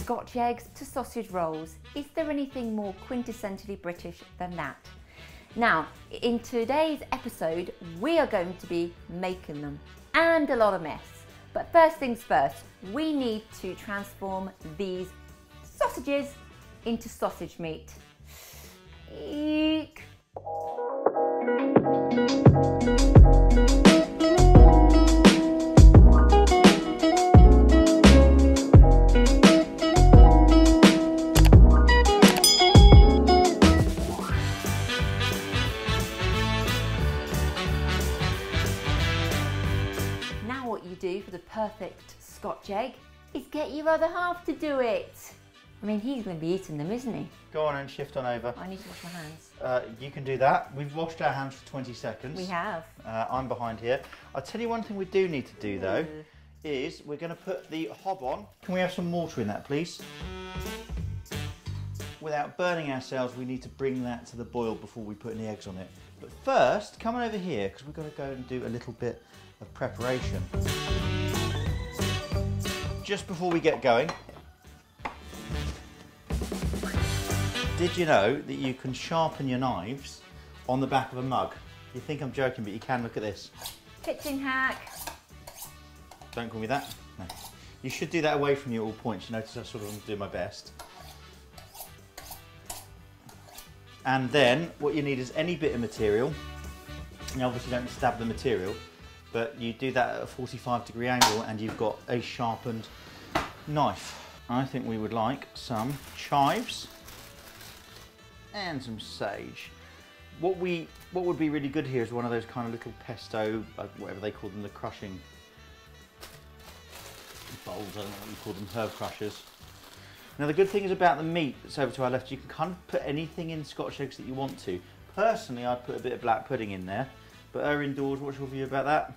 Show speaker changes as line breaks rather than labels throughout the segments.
Scotch eggs to sausage rolls. Is there anything more quintessentially British than that? Now, in today's episode, we are going to be making them, and a lot of mess. But first things first, we need to transform these sausages into sausage meat. Eek. Now what you do for the perfect Scotch egg is get your other half to do it. I mean, he's going to be eating them, isn't he?
Go on and shift on over.
I need to wash my hands.
You can do that. We've washed our hands for 20 seconds.
We have.
I'm behind here. I'll tell you one thing we do need to do though, is we're going to put the hob on. Can we have some water in that, please? Without burning ourselves, we need to bring that to the boil before we put any eggs on it. But first, come on over here, because we've got to go and do a little bit of preparation. Just before we get going, did you know that you can sharpen your knives on the back of a mug? You think I'm joking, but you can. Look at this.
Kitchen hack.
Don't call me that. No. You should do that away from you at all points. You notice I sort of do my best. And then what you need is any bit of material. You obviously don't stab the material, but you do that at a 45-degree angle and you've got a sharpened knife. I think we would like some chives and some sage. What would be really good here is one of those kind of little pesto, whatever they call them, the crushing bowls, I don't know what you call them, herb crushers. Now the good thing is about the meat that's over to our left, you can kind of put anything in Scotch eggs that you want to. Personally, I'd put a bit of black pudding in there, but indoors, what's your view about that?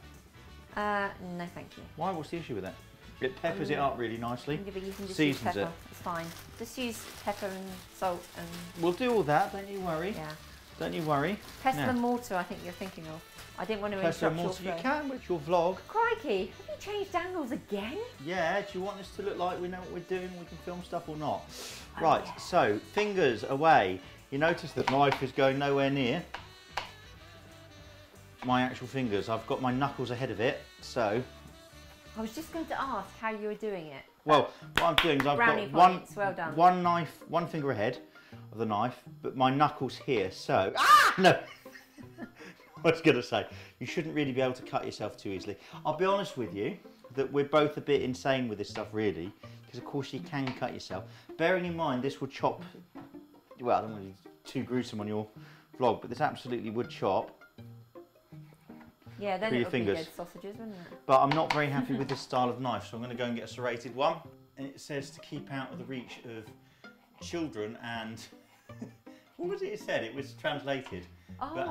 No thank you.
Why? What's the issue with it? It peppers it up really nicely,
Yeah, but you can just
seasons
use pepper.
it.
It's fine. Just use pepper and salt and...
We'll do all that, don't you worry.
Yeah.
Don't you worry.
Pestle
Now,
and mortar, I think you're thinking of. I didn't want to
pestle
interrupt
and mortar,
your
you
flow.
can with your vlog.
Crikey, have you changed angles again?
Yeah, do you want this to look like we know what we're doing, we can film stuff or not?
Oh,
Right,
yeah.
so fingers away. You notice that knife is going nowhere near my actual fingers. I've got my knuckles ahead of it, so...
I was just going to ask how you were doing it.
Well, what I'm doing is I've
Brownie
got
points, well done.
one finger ahead of the knife, but my knuckles here, so... Ah! No! I was going to say, you shouldn't really be able to cut yourself too easily. I'll be honest with you, that we're both a bit insane with this stuff really, because of course you can cut yourself. Bearing in mind this would chop, well, I don't want to be too gruesome on your vlog, but this absolutely would chop.
Yeah, then
your
it would be
fingers.
dead sausages, wouldn't it?
But I'm not very happy with this style of knife, so I'm going to go and get a serrated one. And it says to keep out of the reach of children and... what was it said? It was translated.
Oh.
But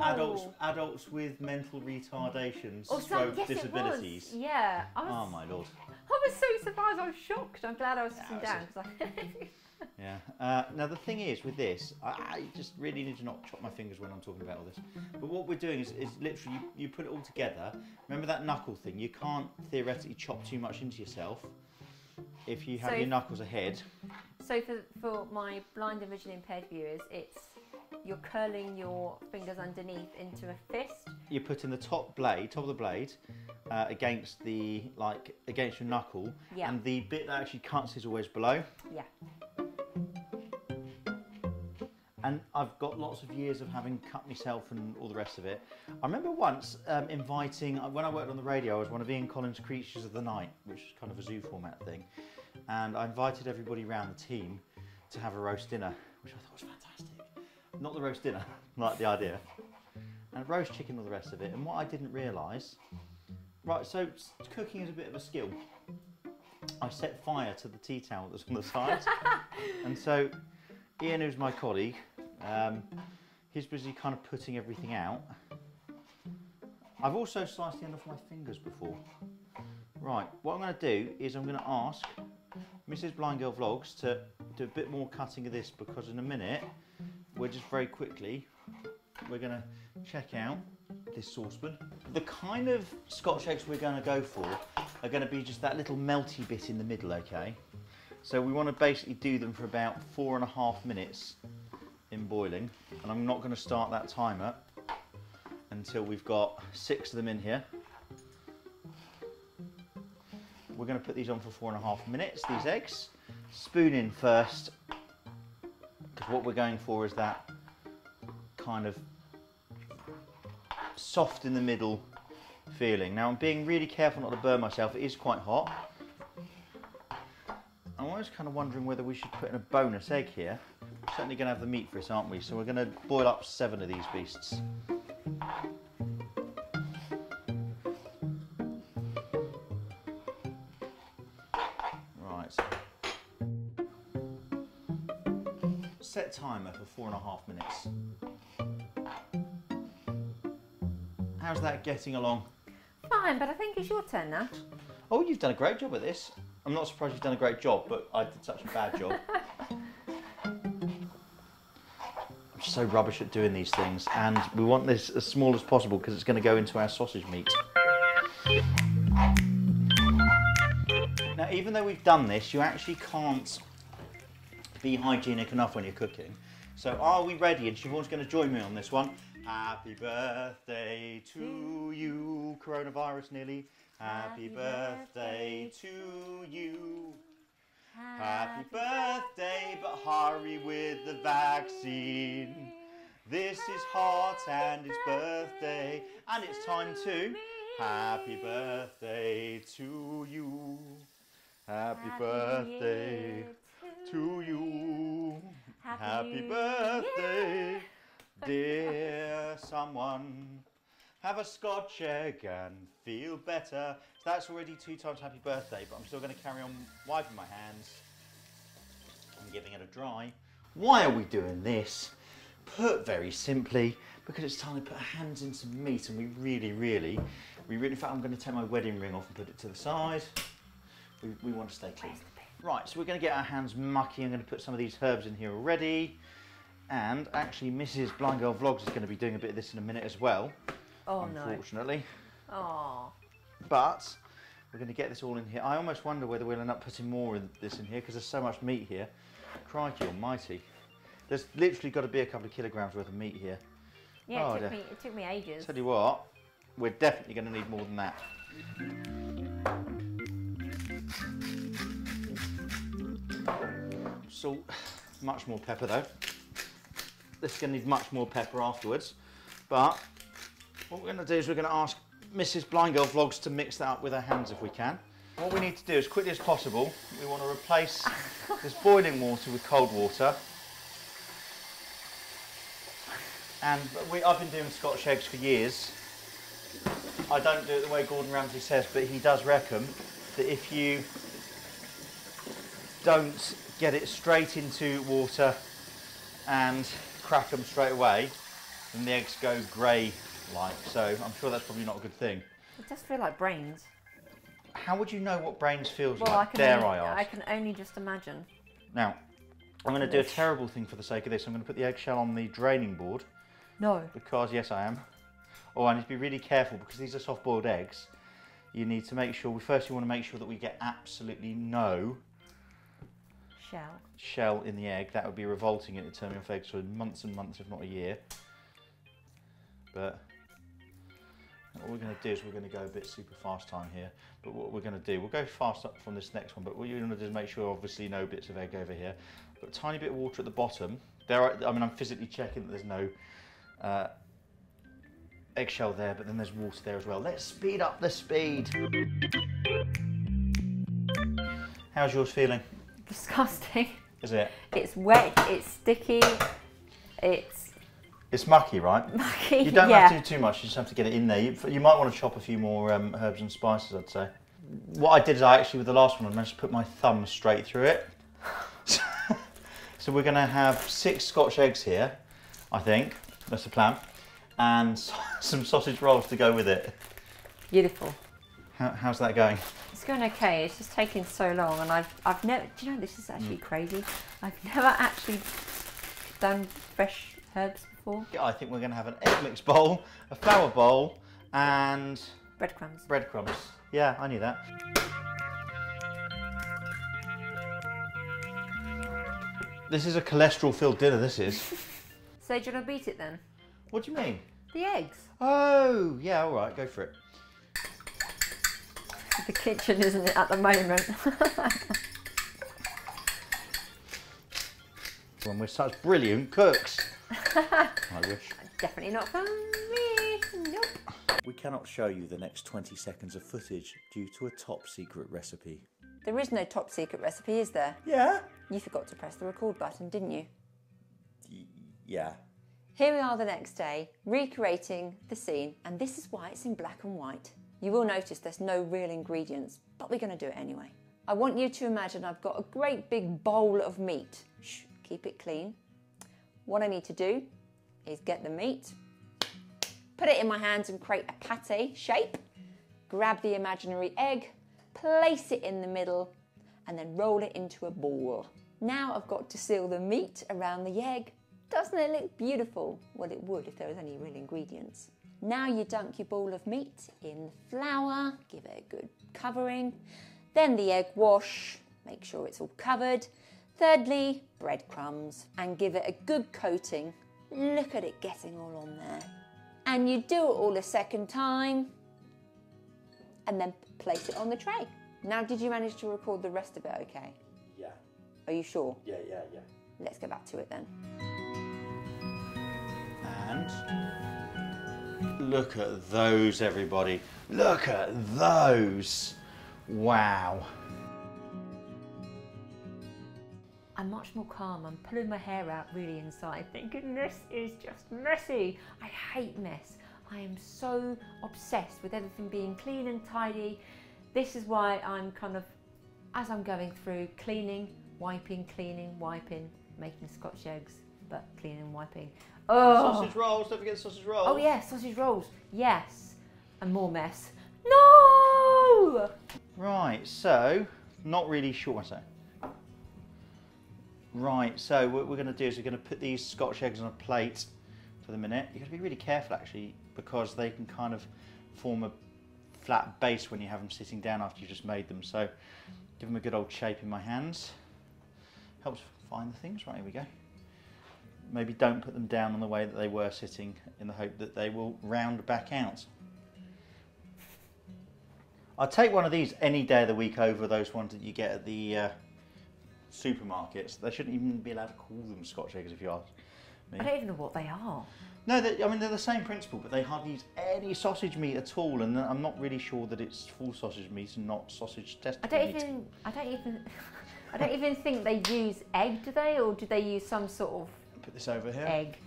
adults with mental retardations,
Or
stroke
yes,
disabilities.
it was. Yeah.
Oh my lord.
I was so surprised, I was shocked. I'm glad I was sitting down.
Yeah. Now the thing is with this, I just really need to not chop my fingers when I'm talking about all this. But what we're doing is literally you put it all together. Remember that knuckle thing? You can't theoretically chop too much into yourself if you have your knuckles ahead.
So for my blind and visually impaired viewers, you're curling your fingers underneath into a fist.
You're putting the top of the blade against your knuckle,
Yeah.
and the bit that actually cuts is always below.
Yeah.
And I've got lots of years of having cut myself and all the rest of it. I remember once inviting, when I worked on the radio, I was one of Ian Collins' Creatures of the Night, which is kind of a zoo format thing. And I invited everybody around the team to have a roast dinner, which I thought was fantastic. Not the roast dinner, like the idea. And roast chicken, all the rest of it. And what I didn't realise, right, so cooking is a bit of a skill. I set fire to the tea towel that's on the side. And so Ian, who's my colleague, he's busy kind of putting everything out. I've also sliced the end off my fingers before. Right, what I'm going to do is I'm going to ask Mrs. Blind Girl Vlogs to do a bit more cutting of this, because in a minute, we're just very quickly, we're going to check out this saucepan. The kind of Scotch eggs we're going to go for are going to be just that little melty bit in the middle, okay? So we want to basically do them for about 4.5 minutes in boiling, and I'm not going to start that timer until we've got 6 of them in here. We're going to put these on for 4.5 minutes, these eggs. Spoon in first, because what we're going for is that kind of soft in the middle feeling. Now I'm being really careful not to burn myself, it is quite hot. I'm always kind of wondering whether we should put in a bonus egg here. We're certainly going to have the meat for this, aren't we? So we're going to boil up 7 of these beasts. Right. Set timer for 4.5 minutes. How's that getting along?
Fine, but I think it's your turn now.
Oh, you've done a great job at this. I'm not surprised you've done a great job, but I did such a bad job. I'm so rubbish at doing these things, and we want this as small as possible because it's going to go into our sausage meat. Now, even though we've done this, you actually can't be hygienic enough when you're cooking. So are we ready? And Siobhan's going to join me on this one. Happy birthday to you, coronavirus nearly. Happy birthday to you. Happy birthday, but hurry with the vaccine. This is hot and it's birthday, and it's time to happy birthday to you. Happy birthday to you. Happy birthday, dear someone. Have a Scotch egg and feel better. So that's already 2 times happy birthday, but I'm still going to carry on wiping my hands and giving it a dry. Why are we doing this? Put very simply, because it's time to put our hands in some meat, and we really, in fact, I'm going to take my wedding ring off and put it to the side. We want to stay clean. Right, so we're going to get our hands mucky. I'm going to put some of these herbs in here already. And actually, Mrs. Blind Girl Vlogs is going to be doing a bit of this in a minute as well.
Oh,
unfortunately.
No. Oh.
But we're going to get this all in here. I almost wonder whether we'll end up putting more of this in here because there's so much meat here. Crikey almighty. There's literally got to be a couple of kilograms worth of meat here.
Yeah, it took me ages.
Tell you what, we're definitely going to need more than that. Salt, much more pepper though. This is going to need much more pepper afterwards. But what we're going to do is we're going to ask Mrs. Blind Girl Vlogs to mix that up with her hands if we can. What we need to do as quickly as possible, we want to replace this boiling water with cold water. And I've been doing Scotch eggs for years. I don't do it the way Gordon Ramsay says, but he does reckon that if you don't get it straight into water and crack them straight away, then the eggs go grey like. So I'm sure that's probably not a good thing.
It does feel like brains.
How would you know what brains feels
well,
like? Dare I ask?
I can only just imagine.
Now, I'm going to do a terrible thing for the sake of this. I'm going to put the eggshell on the draining board.
No.
Because, yes, I am. Oh, I need to be really careful because these are soft-boiled eggs. You need to make sure, first you want to make sure that we get absolutely no shell in the egg. That would be revolting. It would turn me off eggs for months and months, if not a year. But what we're going to do is we're going to go a bit super fast time here. But what we're going to do, we'll go fast up from this next one, but what you're going to do is make sure, obviously, no bits of egg over here. But a tiny bit of water at the bottom. I'm physically checking that there's no eggshell there, but then there's water there as well. Let's speed up the speed. How's yours feeling?
Disgusting.
Is it?
It's wet, it's sticky,
it's mucky, right?
Mucky,
you don't have to do too much, you just have to get it in there. You might want to chop a few more herbs and spices, I'd say. What I did is with the last one, I managed to put my thumb straight through it. So we're going to have 6 Scotch eggs here, I think. That's the plan. And some sausage rolls to go with it.
Beautiful.
How's that going?
It's going okay. It's just taking so long, and I've never. Do you know this is actually crazy? I've never actually done fresh herbs before.
Yeah, I think we're going to have an egg mix bowl, a flour bowl, and
breadcrumbs.
Breadcrumbs. Yeah, I knew that. This is a cholesterol-filled dinner, this is.
So do you want to beat it then?
What do you mean?
The eggs.
Oh, yeah, all right, go for it.
The kitchen, isn't it, at the moment?
When we're such brilliant cooks. I wish.
Definitely not for me. Nope.
We cannot show you the next 20 seconds of footage due to a top secret recipe.
There is no top secret recipe, is there?
Yeah?
You forgot to press the record button, didn't you?
Yeah.
Here we are the next day, recreating the scene, and this is why it's in black and white. You will notice there's no real ingredients, but we're going to do it anyway. I want you to imagine I've got a great big bowl of meat. Shh, keep it clean. What I need to do is get the meat, put it in my hands and create a pate shape, grab the imaginary egg, place it in the middle, and then roll it into a ball. Now I've got to seal the meat around the egg. Doesn't it look beautiful? Well, it would if there was any real ingredients. Now you dunk your ball of meat in the flour, give it a good covering, then the egg wash, make sure it's all covered. Thirdly, breadcrumbs, and give it a good coating. Look at it getting all on there. And you do it all a second time, and then place it on the tray. Now, did you manage to record the rest of it okay?
Yeah.
Are you sure?
Yeah.
Let's go back to it then.
And look at those, everybody. Look at those. Wow.
I'm much more calm. I'm pulling my hair out really inside, thinking this is just messy. I hate mess. I am so obsessed with everything being clean and tidy. This is why I'm kind of, as I'm going through, cleaning, wiping, making Scotch eggs, but cleaning and wiping. Oh.
Sausage rolls, don't forget the sausage rolls.
Oh yeah, sausage rolls, yes. And more mess. No!
Right, so, not really sure what's that. Right, so what we're going to do is we're going to put these Scotch eggs on a plate for the minute. You've got to be really careful actually, because they can kind of form a flat base when you have them sitting down after you've just made them. So give them a good old shape in my hands. Helps find the things. Right, here we go. Maybe don't put them down on the way that they were sitting, in the hope that they will round back out. I'll take one of these any day of the week over those ones that you get at the supermarkets. They shouldn't even be allowed to call them Scotch eggs if you ask me.
I don't even know what they are.
No, I mean they're the same principle, but they hardly use any sausage meat at all, and I'm not really sure that it's full sausage meat and not sausage testicle meat.
I don't even think they use egg, do they, or do they use some sort of
Put this over here.
egg?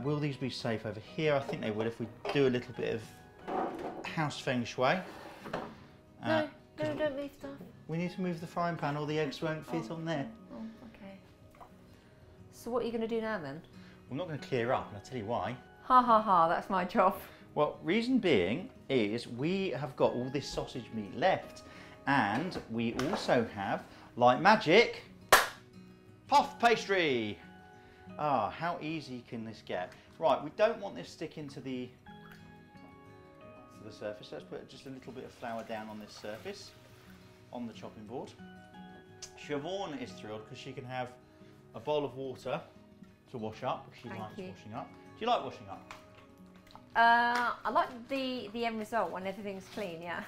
Will these be safe over here? I think they would if we do a little bit of house feng shui.
No, don't move stuff.
We need to move the frying pan, or the eggs won't fit on there.
Oh, okay. So what are you going to do now then?
I'm not going to clear up, and I'll tell you why.
Ha ha ha, that's my job.
Well, reason being is we have got all this sausage meat left, and we also have, like magic, puff pastry. Ah, how easy can this get? Right, we don't want this sticking to the surface. Let's put just a little bit of flour down on this surface, on the chopping board. Siobhan is thrilled because she can have a bowl of water to wash up, because she likes washing up. Do you like washing up?
I like the end result when everything's clean, yeah.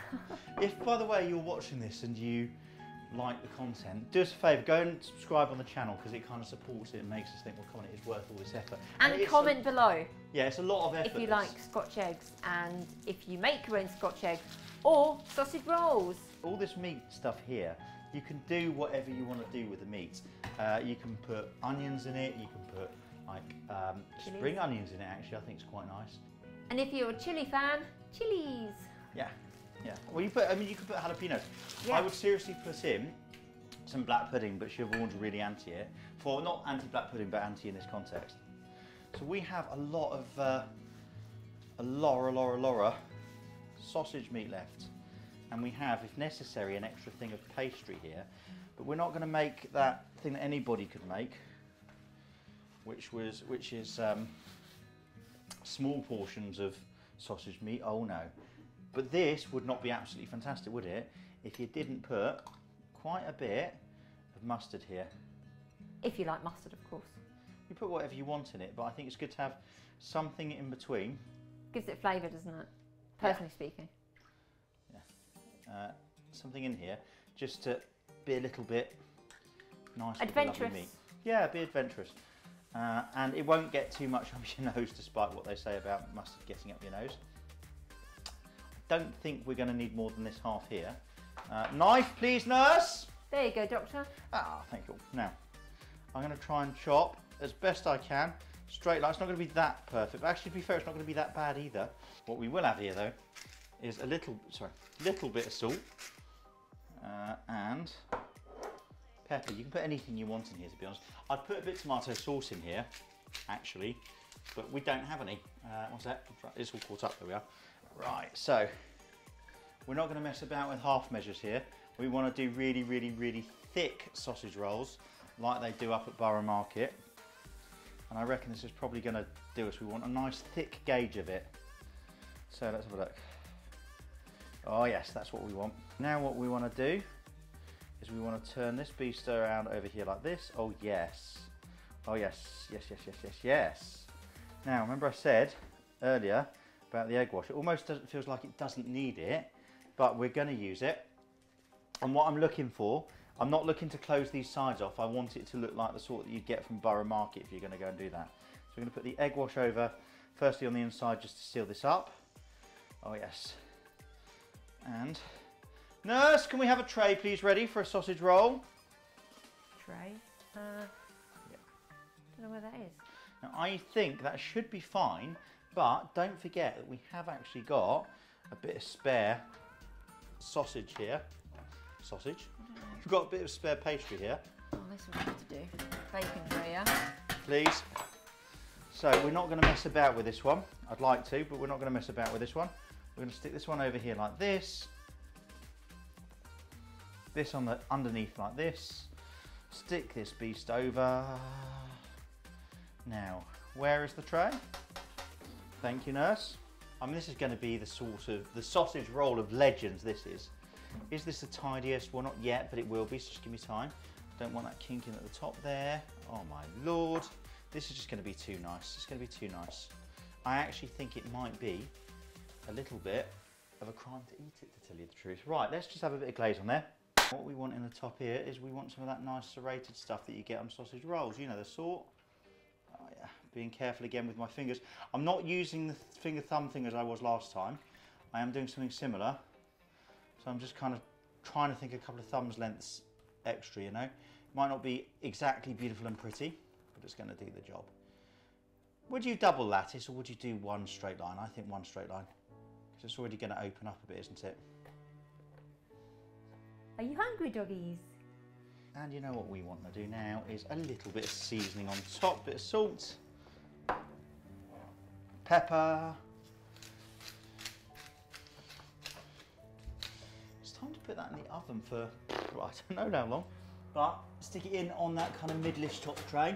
If, by the way, you're watching this and you like the content, do us a favour, go and subscribe on the channel, because it kind of supports it and makes us think, well, come on, it is worth all this effort.
And comment below.
Yeah, it's a lot of effort.
If you like Scotch eggs, and if you make your own Scotch eggs, or sausage rolls.
All this meat stuff here, you can do whatever you want to do with the meat. You can put onions in it, you can put like spring onions in it, actually, I think it's quite nice.
And if you're a chilli fan, chilies.
Yeah. Well, you could put jalapenos.
Yeah.
I would seriously put in some black pudding, but Siobhan's really anti it. For not anti-black pudding, but anti in this context. So we have a lot of a Laura sausage meat left, and we have, if necessary, an extra thing of pastry here. But we're not going to make that thing that anybody could make, which is small portions of sausage meat. Oh no. But this would not be absolutely fantastic, would it, if you didn't put quite a bit of mustard here.
If you like mustard, of course.
You put whatever you want in it, but I think it's good to have something in between.
Gives it flavour, doesn't it? Personally speaking.
Yeah. Something in here just to be a little bit nice.
Adventurous.
Meat. Yeah, be adventurous. And it won't get too much up your nose, despite what they say about mustard getting up your nose. I don't think we're going to need more than this half here. Knife, please, nurse.
There you go, doctor.
Ah, thank you. Now, I'm going to try and chop as best I can. Straight line. It's not going to be that perfect. But actually, to be fair, it's not going to be that bad either. What we will have here, though, is a little bit of salt and pepper. You can put anything you want in here, to be honest. I've put a bit of tomato sauce in here, actually, but we don't have any. What's that? It's all caught up. There we are. Right, so we're not going to mess about with half measures here. We want to do really, really, really thick sausage rolls like they do up at Borough Market. And I reckon this is probably going to do us. We want a nice thick gauge of it. So let's have a look. Oh yes, that's what we want. Now what we want to do is we want to turn this beast around over here like this. Oh yes. Oh yes, yes, yes, yes, yes, yes. Now remember I said earlier about the egg wash. It almost feels like it doesn't need it, but we're going to use it. And what I'm looking for, I'm not looking to close these sides off. I want it to look like the sort that you'd get from Borough Market if you're going to go and do that. So we're going to put the egg wash over, firstly on the inside just to seal this up. Oh yes. And nurse, can we have a tray please ready for a sausage roll?
Tray? Don't know where that is.
Now I think that should be fine, but don't forget that we have actually got a bit of spare sausage here. Sausage. We've got a bit of spare pastry here.
Oh, this is what we have to do. Bacon tray, yeah?
Please. So we're not going to mess about with this one. I'd like to, but we're not going to mess about with this one. We're going to stick this one over here like this. This on the underneath like this. Stick this beast over. Now, where is the tray? Thank you, nurse. I mean, this is going to be the sort of the sausage roll of legends. This is. Is this the tidiest? Well, not yet, but it will be, so just give me time. Don't want that kinking at the top there. Oh my Lord. This is just going to be too nice. It's going to be too nice. I actually think it might be a little bit of a crime to eat it, to tell you the truth. Right, let's just have a bit of glaze on there. What we want in the top here is we want some of that nice serrated stuff that you get on sausage rolls. You know, the sort. Oh yeah, being careful again with my fingers. I'm not using the finger thumb thing as I was last time. I am doing something similar. So I'm just kind of trying to think a couple of thumbs lengths extra, you know. It might not be exactly beautiful and pretty, but it's going to do the job. Would you double lattice or would you do one straight line? I think one straight line, because it's already going to open up a bit, isn't it?
Are you hungry, doggies?
And you know what we want to do now is a little bit of seasoning on top, bit of salt, pepper. It's time to put that in the oven for, well, I don't know how long, but stick it in on that kind of middle-ish top tray,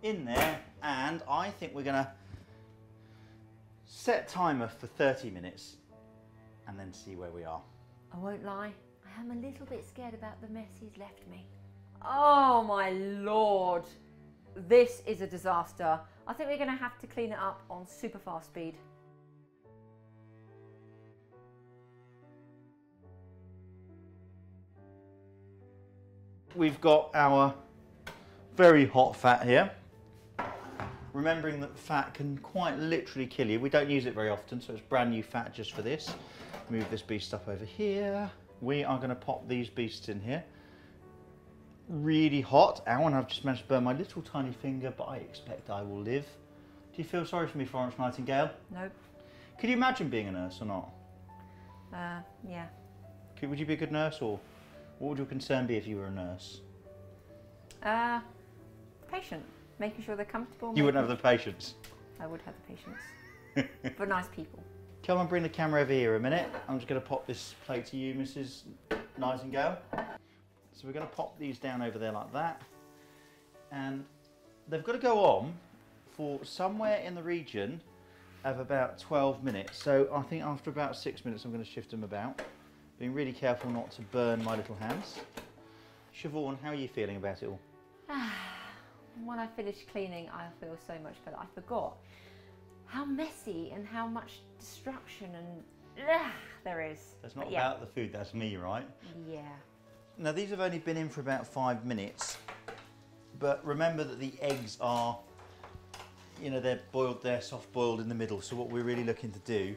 in there, and I think we're gonna set timer for 30 minutes and then see where we are.
I won't lie, I am a little bit scared about the mess he's left me. Oh my Lord, this is a disaster. I think we're gonna have to clean it up on super fast speed.
We've got our very hot fat here. Remembering that fat can quite literally kill you. We don't use it very often, so it's brand new fat just for this. Move this beast up over here. We are going to pop these beasts in here. Really hot. Ow, and I've just managed to burn my little tiny finger, but I expect I will live. Do you feel sorry for me, Florence Nightingale?
Nope.
Could you imagine being a nurse or not?
Yeah.
Would you be a good nurse, or what would your concern be if you were a nurse?
Patient. Making sure they're comfortable.
You wouldn't have the patience.
I would have the patience. For nice people.
Come on, bring the camera over here a minute. I'm just going to pop this plate to you, Mrs. Nightingale. So we're going to pop these down over there like that. And they've got to go on for somewhere in the region of about 12 minutes. So I think after about 6 minutes, I'm going to shift them about. Being really careful not to burn my little hands. Siobhan, how are you feeling about it all?
When I finish cleaning, I feel so much better. I forgot how messy and how much destruction and there is.
That's not about the food, that's me, right?
Yeah.
Now these have only been in for about 5 minutes, but remember that the eggs are, you know, they're boiled, they're soft boiled in the middle. So what we're really looking to do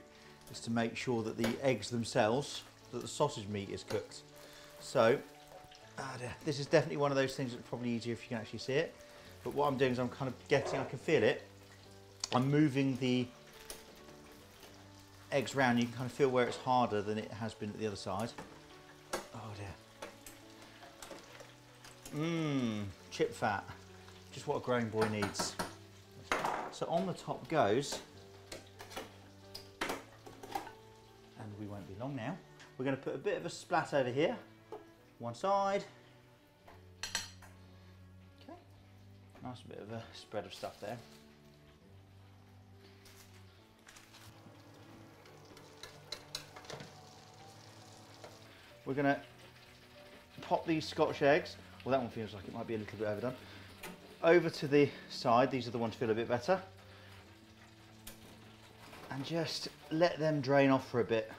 is to make sure that the eggs themselves, that the sausage meat is cooked. So this is definitely one of those things that's probably easier if you can actually see it. But what I'm doing is I'm kind of getting, I can feel it. I'm moving the eggs round. You can kind of feel where it's harder than it has been at the other side. Oh dear. Mmm, chip fat. Just what a growing boy needs. So on the top goes, and we won't be long now. We're going to put a bit of a splat over here, one side. Okay, nice bit of a spread of stuff there. We're going to pop these Scotch eggs, well that one feels like it might be a little bit overdone, over to the side. These are the ones that feel a bit better. And just let them drain off for a bit.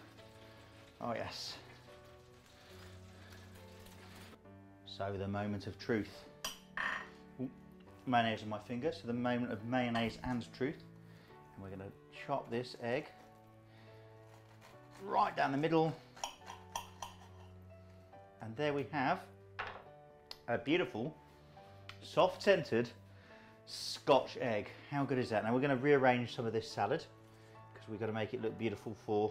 Oh yes. So the moment of truth. Ooh, mayonnaise on my finger, so the moment of mayonnaise and truth. And we're going to chop this egg right down the middle. And there we have a beautiful, soft-centered Scotch egg. How good is that? Now we're going to rearrange some of this salad because we've got to make it look beautiful for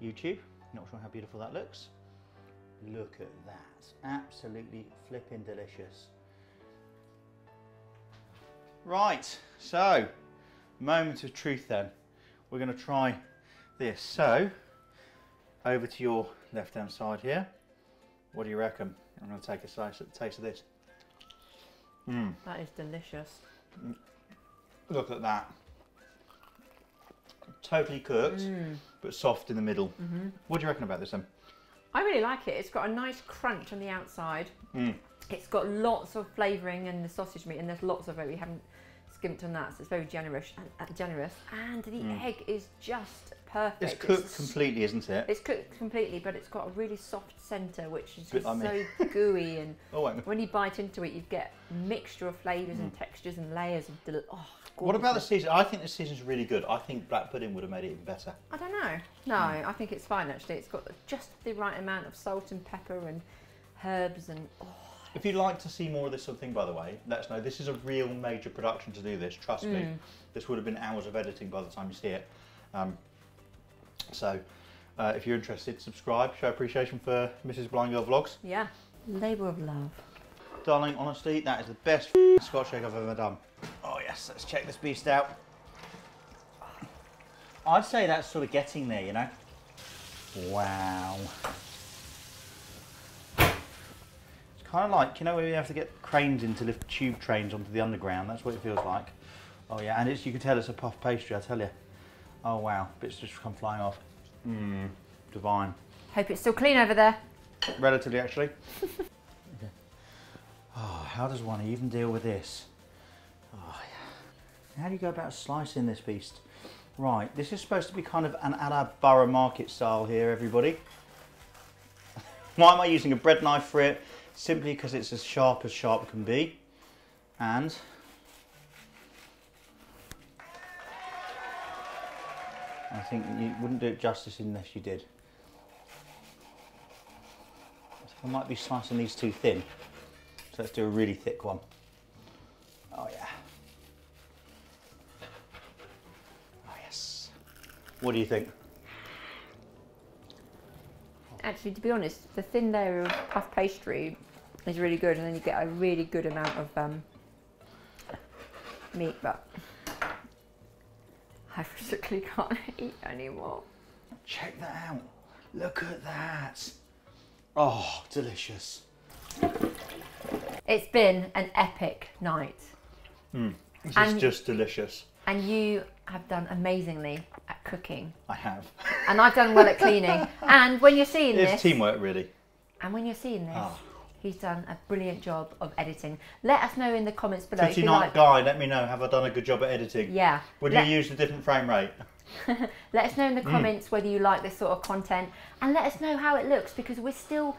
YouTube. Not sure how beautiful that looks. Look at that. Absolutely flipping delicious. Right, so moment of truth then. We're going to try this. So over to your left-hand side here. What do you reckon? I'm going to take a taste of this.
That is delicious.
Look at that. Totally cooked, but soft in the middle. What do you reckon about this then?
I really like it. It's got a nice crunch on the outside. It's got lots of flavouring in the sausage meat, and there's lots of it. We haven't skimped on that, so it's very generous. And the egg is just perfect.
It's cooked completely, isn't it?
It's cooked completely, but it's got a really soft centre, which is just
like
so gooey. And
oh,
when you bite into it, you get a mixture of flavours and textures and layers of
What about the season? I think the season's really good. I think black pudding would have made it even better.
I don't know. No, I think it's fine actually. It's got just the right amount of salt and pepper and herbs and.
If you'd like to see more of this sort of thing, by the way, let us know. This is a real major production to do this. Trust me. This would have been hours of editing by the time you see it. So, if you're interested, subscribe. Show appreciation for Mrs. Blind Girl Vlogs.
Yeah, labour of love.
Darling, honestly, that is the best Scotch egg I've ever done. Oh yes, let's check this beast out. I'd say that's sort of getting there, you know. Wow. It's kind of like, you know, where you have to get cranes in to lift tube trains onto the underground. That's what it feels like. Oh yeah, and it's, you can tell it's a puff pastry, I tell you. Oh wow, bits just come flying off. Divine.
Hope it's still clean over there.
Relatively, actually. Okay. Oh, how does one even deal with this? Oh, yeah. How do you go about slicing this beast? Right, this is supposed to be kind of an a la Borough Market style here, everybody. Why am I using a bread knife for it? Simply because it's as sharp can be. And I think you wouldn't do it justice unless you did. I might be slicing these too thin. So let's do a really thick one. Oh yeah. Oh yes. What do you think?
Actually, to be honest, the thin layer of puff pastry is really good, and then you get a really good amount of meat, but I physically can't eat anymore.
Check that out. Look at that. Oh, delicious.
It's been an epic night.
This is just delicious.
And you have done amazingly at cooking.
I have.
And I've done well at cleaning. And when you're seeing this...
It's teamwork, really.
And when you're seeing this, He's done a brilliant job of editing. Let us know in the comments below.
Pretty night guy, let me know, have I done a good job at editing?
Yeah.
Would you use a different frame rate?
Let us know in the comments whether you like this sort of content, and let us know how it looks, because we're still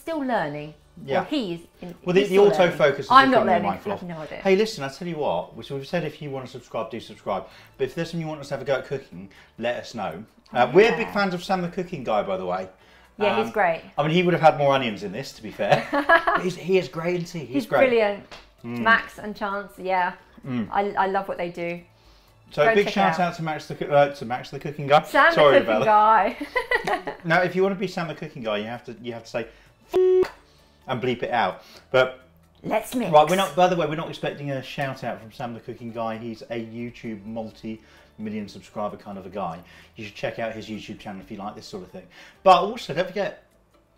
learning.
Yeah.
Well, he's
the autofocus is
I'm not learning.
my
I have no idea.
Hey, listen, I tell you what. We've said if you want to subscribe, do subscribe. But if there's something you want us to have a go at cooking, let us know. We're big fans of Sam the Cooking Guy, by the way.
Yeah, he's great.
I mean, he would have had more onions in this, to be fair. He is great, isn't he? He's great.
Brilliant. Max and Chance, yeah. I love what they do.
So a big shout out to Max the Cooking Guy.
Sam
Sorry
the Cooking
about
Guy.
Now, if you want to be Sam the Cooking Guy, you have to say and bleep it out. But
let's mix.
Right, by the way, we're not expecting a shout out from Sam the Cooking Guy. He's a YouTube multi-million subscriber kind of a guy. You should check out his YouTube channel if you like this sort of thing. But also, don't forget,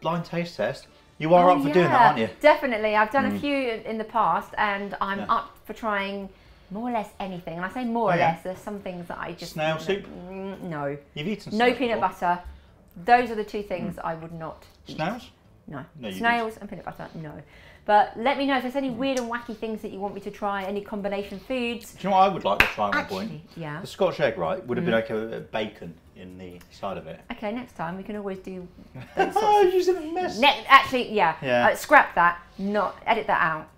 blind taste test. You are up for doing that, aren't you?
Definitely. I've done a few in the past, and I'm up for trying more or less anything. And I say more or less, there's some things that I just...
Snail soup?
No.
You've eaten
No peanut butter. Those are the two things I would not eat.
Snails?
No. Snails and peanut butter, no. But let me know if there's any weird and wacky things that you want me to try, any combination foods.
Do you know what I would like to try at one point?
Yeah.
The Scotch egg, right, would have been okay with bacon in the side of it.
Okay, next time we can always do
those sorts of... You're a mess.
Actually, yeah. Scrap that. Edit that out.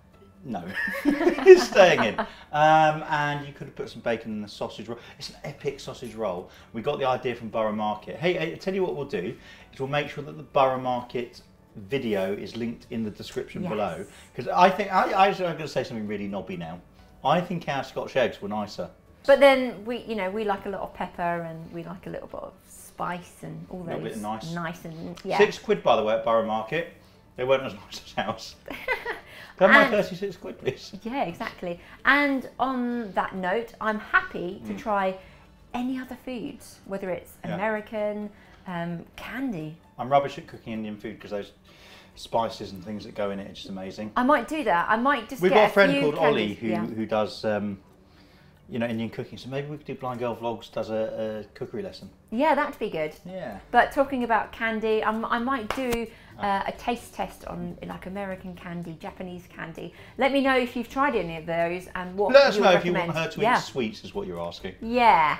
No, it's staying in. And you could have put some bacon in the sausage roll. It's an epic sausage roll. We got the idea from Borough Market. Hey, I tell you what we'll do is we'll make sure that the Borough Market video is linked in the description below. Because I think I'm going to say something really knobby now. I think our Scotch eggs were nicer.
But then we like a lot of pepper, and we like a little bit of spice and all those. A little bit of nice and
£6, by the way, at Borough Market. They weren't as nice as ours. Can I have my 36 quid, please?
Yeah, exactly. And on that note, I'm happy to try any other foods, whether it's American, candy.
I'm rubbish at cooking Indian food because those spices and things that go in it are just amazing.
I might do that. I might just
We've
get
got a friend called
candies.
Ollie who does Indian cooking, so maybe we could do Blind Girl Vlogs does a cookery lesson.
Yeah, that'd be good.
Yeah.
But talking about candy, I might do a taste test on like American candy, Japanese candy. Let me know if you've tried any of those and what
Let us
you
know
would
if you
recommend.
want her to eat sweets is what you're asking.
Yeah.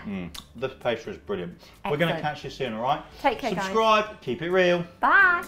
The pastry is brilliant.
Excellent.
We're going to catch you soon, all right?
Take care,
Subscribe,
guys.
Keep it real.
Bye.